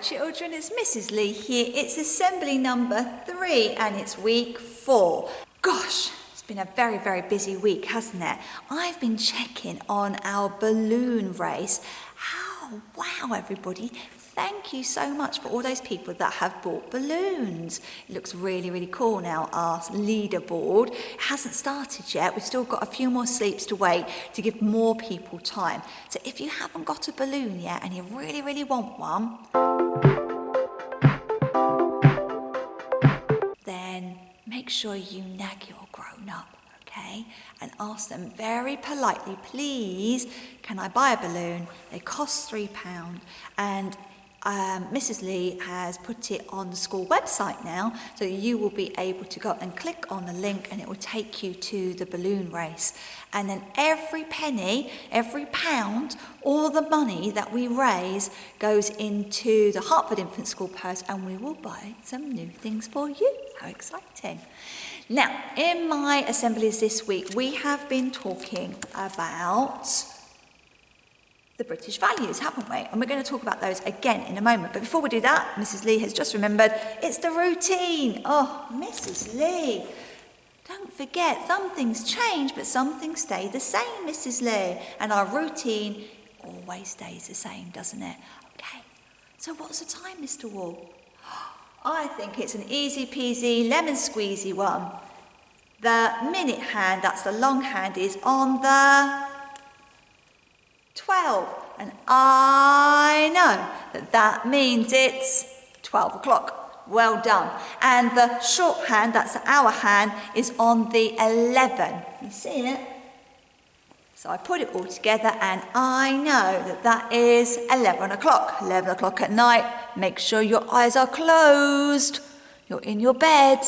children, it's Mrs. Lee here. It's assembly number 3 and it's week 4. Gosh, it's been a very, very busy week, hasn't it? I've been checking on our balloon race. Oh, wow, everybody. Thank you so much for all those people that have bought balloons. It looks really, really cool now, our leaderboard. It hasn't started yet. We've still got a few more sleeps to wait to give more people time. So if you haven't got a balloon yet and you really, really want one, then make sure you nag your grown-up, okay? And ask them very politely, please, can I buy a balloon? They cost £3 and Mrs. Lee has put it on the school website now, so you will be able to go and click on the link and it will take you to the balloon race. And then every penny, every pound, all the money that we raise goes into the Hertford Infant School purse and we will buy some new things for you. How exciting. Now, in my assemblies this week, we have been talking about the British values, haven't we? And we're going to talk about those again in a moment. But before we do that, Mrs. Lee has just remembered it's the routine. Oh, Mrs. Lee, don't forget, some things change, but some things stay the same, Mrs. Lee. And our routine always stays the same, doesn't it? Okay, so what's the time, Mr. Wall? I think it's an easy peasy, lemon squeezy one. The minute hand, that's the long hand, is on the 12, and I know that means it's 12 o'clock. Well done. And the short hand, that's the hour hand, is on the 11. You see it? So I put it all together and I know that is 11 o'clock. 11 o'clock at night. Make sure your eyes are closed. You're in your bed.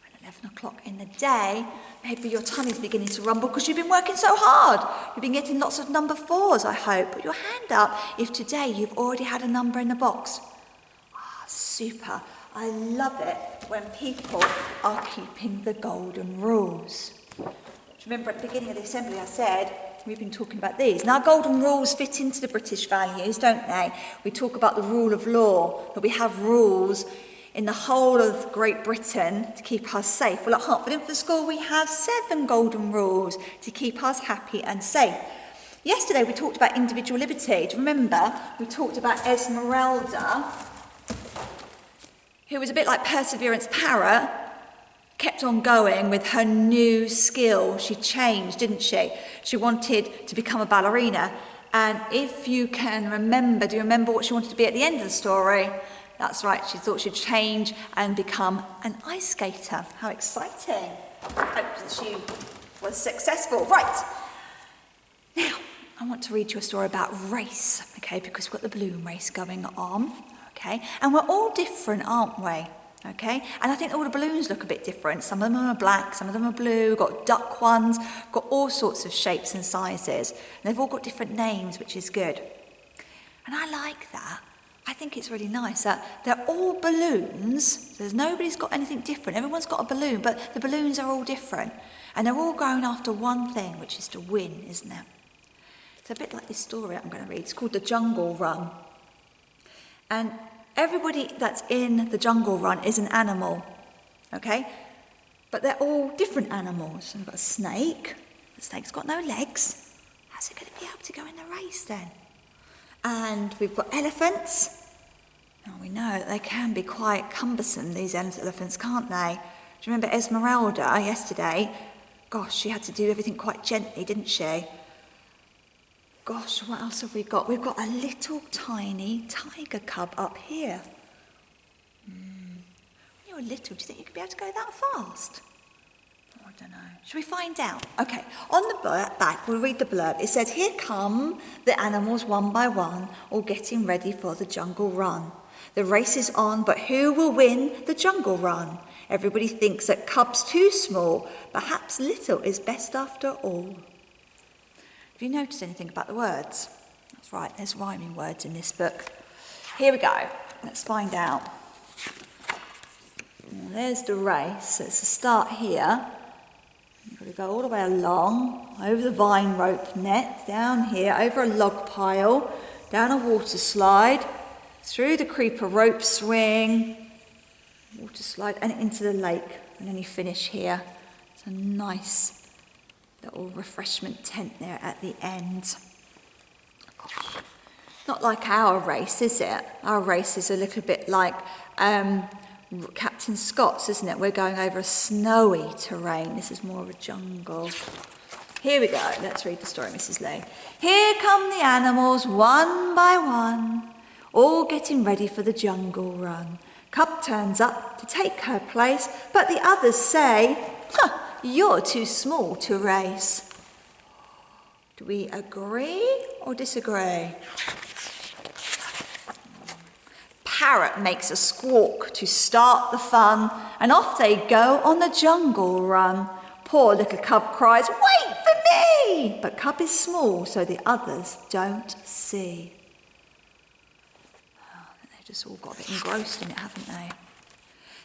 And 11 o'clock in the day, maybe your tummy's beginning to rumble because you've been working so hard. You've been getting lots of number 4s, I hope. Put your hand up if today you've already had a number in the box. Ah, super. I love it when people are keeping the golden rules. Remember at the beginning of the assembly I said, we've been talking about these. Now golden rules fit into the British values, don't they? We talk about the rule of law, that we have rules in the whole of Great Britain to keep us safe. Well, at Hertford Infant School, we have 7 golden rules to keep us happy and safe. Yesterday, we talked about individual liberty. Do you remember? We talked about Esmeralda, who was a bit like Perseverance Parrot, kept on going with her new skill. She changed, didn't she? She wanted to become a ballerina. And if you can remember, do you remember what she wanted to be at the end of the story? That's right, she thought she'd change and become an ice skater. How exciting. I hope that she was successful. Right. Now, I want to read you a story about race, okay, because we've got the balloon race going on, okay? And we're all different, aren't we? Okay, and I think all the balloons look a bit different. Some of them are black, some of them are blue. We've got duck ones, we've got all sorts of shapes and sizes. And they've all got different names, which is good. And I like that. I think it's really nice that they're all balloons. So nobody's got anything different. Everyone's got a balloon, but the balloons are all different. And they're all going after one thing, which is to win, isn't it? It's a bit like this story I'm going to read. It's called The Jungle Run. And everybody that's in the Jungle Run is an animal, okay? But they're all different animals. So we've got a snake. The snake's got no legs. How's it going to be able to go in the race then? And we've got elephants. Now we know that they can be quite cumbersome, these elephants, can't they? Do you remember Esmeralda yesterday? Gosh, she had to do everything quite gently, didn't she? Gosh, what else have we got? We've got a little tiny tiger cub up here. When you're little, do you think you could be able to go that fast? Oh, I don't know. Shall we find out? Okay, on the back, we'll read the blurb. It says, here come the animals one by one, all getting ready for the jungle run. The race is on, but who will win the jungle run? Everybody thinks that cub's too small. Perhaps little is best after all. Have you noticed anything about the words? That's right, there's rhyming words in this book. Here we go. Let's find out. There's the race. So it's a start here. You've got to go all the way along, over the vine rope net, down here, over a log pile, down a water slide, through the creeper rope swing, water slide, and into the lake. And then you finish here. It's a nice little refreshment tent there at the end. Gosh. Not like our race, is it? Our race is a little bit like Captain Scott's, isn't it? We're going over a snowy terrain. This is more of a jungle. Here we go. Let's read the story, Mrs. Lee. Here come the animals one by one, all getting ready for the jungle run. Cub turns up to take her place, but the others say, you're too small to race. Do we agree or disagree? Parrot makes a squawk to start the fun, and off they go on the jungle run. Poor little Cub cries, wait for me! But Cub is small, so the others don't see. Oh, they've just all got a bit engrossed in it, haven't they?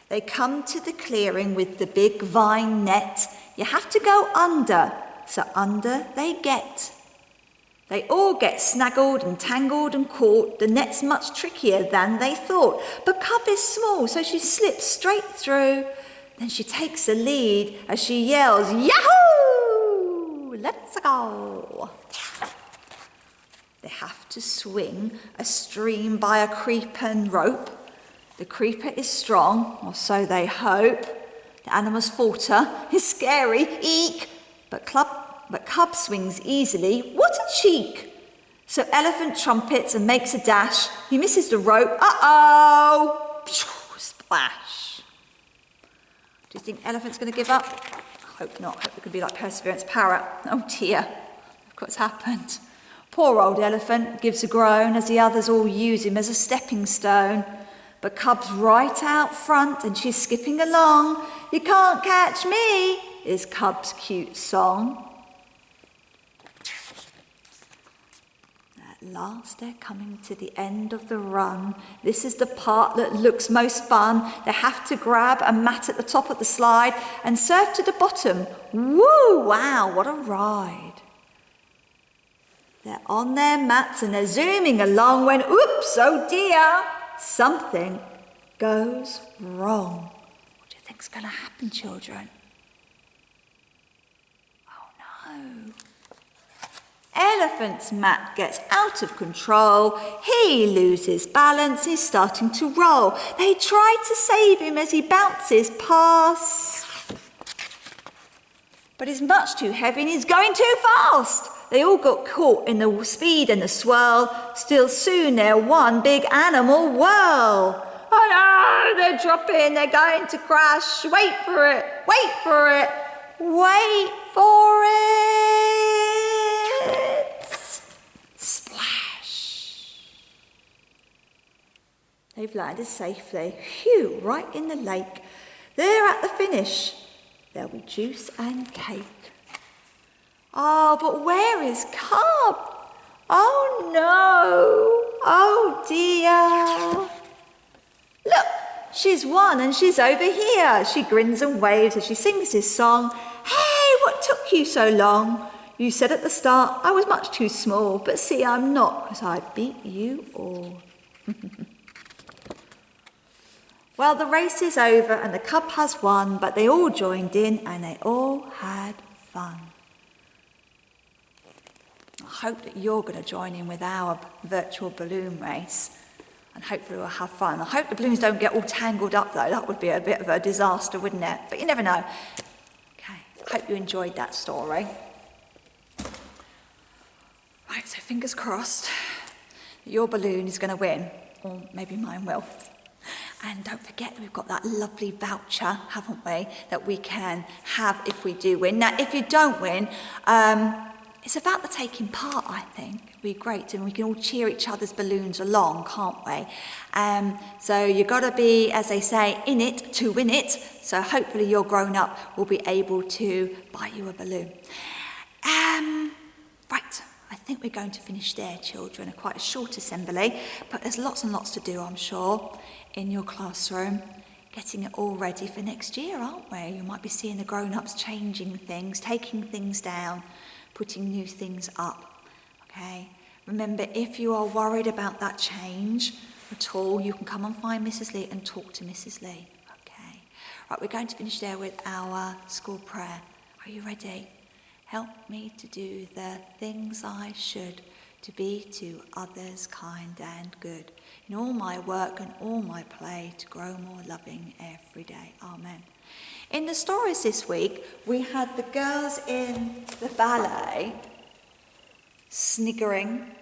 They come to the clearing with the big vine net. You have to go under, so under they get. They all get snaggled and tangled and caught. The net's much trickier than they thought. But Cub is small, so she slips straight through. Then she takes the lead as she yells, Yahoo! Let's go! They have to swing a stream by a creeper and rope. The creeper is strong, or so they hope. The animals falter. It's scary, eek! But Cub swings easily. What a cheek! So Elephant trumpets and makes a dash. He misses the rope. Uh-oh! Splash. Do you think Elephant's going to give up? I hope not. I hope it could be like Perseverance Parrot. Oh dear. Look what's happened. Poor old Elephant gives a groan as the others all use him as a stepping stone. But Cub's right out front and she's skipping along. You can't catch me, is Cub's cute song. At last they're coming to the end of the run. This is the part that looks most fun. They have to grab a mat at the top of the slide and surf to the bottom. Woo! Wow, what a ride. They're on their mats and they're zooming along when, oops, oh dear, something goes wrong. What do you think's going to happen, children? Oh no. Elephant's mat gets out of control. He loses balance. He's starting to roll. They try to save him as he bounces past. But he's much too heavy and he's going too fast. They all got caught in the speed and the swirl. Still soon they're one big animal whirl. Oh no, they're dropping, they're going to crash. Wait for it, wait for it, wait for it. Splash. They've landed safely. Phew, right in the lake. They're at the finish. There'll be juice and cake. Oh, but where is Cub? Oh no, oh dear. Look, she's won and she's over here. She grins and waves as she sings this song. Hey, what took you so long? You said at the start I was much too small, but see I'm not, because I beat you all. Well, the race is over and the Cub has won, but they all joined in and they all had fun. I hope that you're going to join in with our virtual balloon race and hopefully we'll have fun. I hope the balloons don't get all tangled up though. That would be a bit of a disaster, wouldn't it? But you never know. Okay, I hope you enjoyed that story. Right, so fingers crossed that your balloon is going to win, or maybe mine will. And don't forget, we've got that lovely voucher, haven't we, that we can have if we do win. Now, if you don't win, it's about the taking part, I think. It'd be great, and we can all cheer each other's balloons along, can't we? So you've got to be, as they say, in it to win it. So hopefully your grown-up will be able to buy you a balloon. Right, I think we're going to finish there, children. Quite a short assembly, but there's lots and lots to do, I'm sure, in your classroom. Getting it all ready for next year, aren't we? You might be seeing the grown-ups changing things, taking things down, putting new things up, okay? Remember, if you are worried about that change, at all, you can come and find Mrs. Lee and talk to Mrs. Lee. Okay. Right, we're going to finish there with our school prayer. Are you ready? Help me to do the things I should, to be to others kind and good, in all my work and all my play, to grow more loving every day. Amen. In the stories this week, we had the girls in the ballet sniggering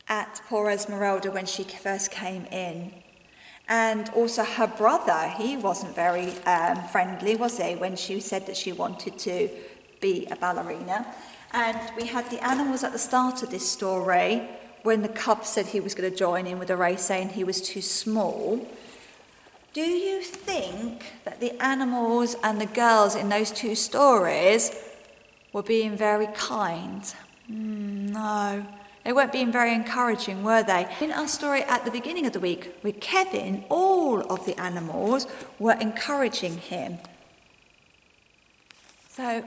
at poor Esmeralda when she first came in. And also her brother, he wasn't very friendly, was he, when she said that she wanted to be a ballerina. And we had the animals at the start of this story, when the cub said he was going to join in with the race, saying he was too small. Do you think that the animals and the girls in those two stories were being very kind? No. They weren't being very encouraging, were they? In our story at the beginning of the week with Kevin, all of the animals were encouraging him. So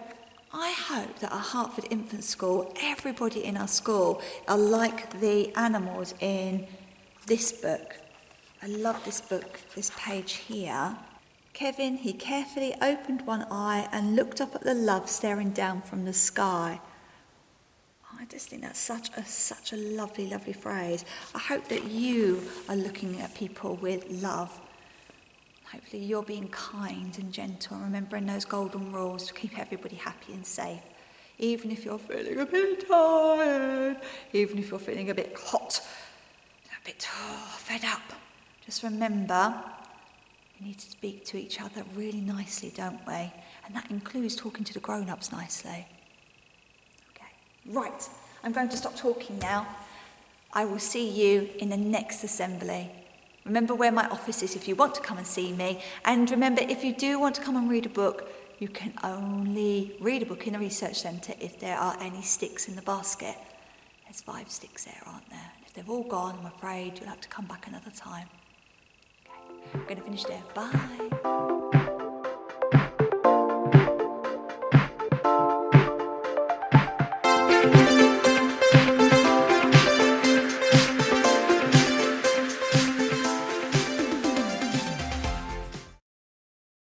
I hope that our Hertford Infant School, everybody in our school, are like the animals in this book. I love this book, this page here. Kevin, he carefully opened one eye and looked up at the love staring down from the sky. I just think that's such a lovely, lovely phrase. I hope that you are looking at people with love. Hopefully you're being kind and gentle and remembering those golden rules to keep everybody happy and safe. Even if you're feeling a bit tired, even if you're feeling a bit hot, a bit fed up, just remember we need to speak to each other really nicely, don't we? And that includes talking to the grown-ups nicely. Okay, right, I'm going to stop talking now. I will see you in the next assembly. Remember where my office is if you want to come and see me. And remember, if you do want to come and read a book, you can only read a book in the research centre if there are any sticks in the basket. There's 5 sticks there, aren't there? And if they've all gone, I'm afraid you'll have to come back another time. Okay, I'm going to finish there. Bye.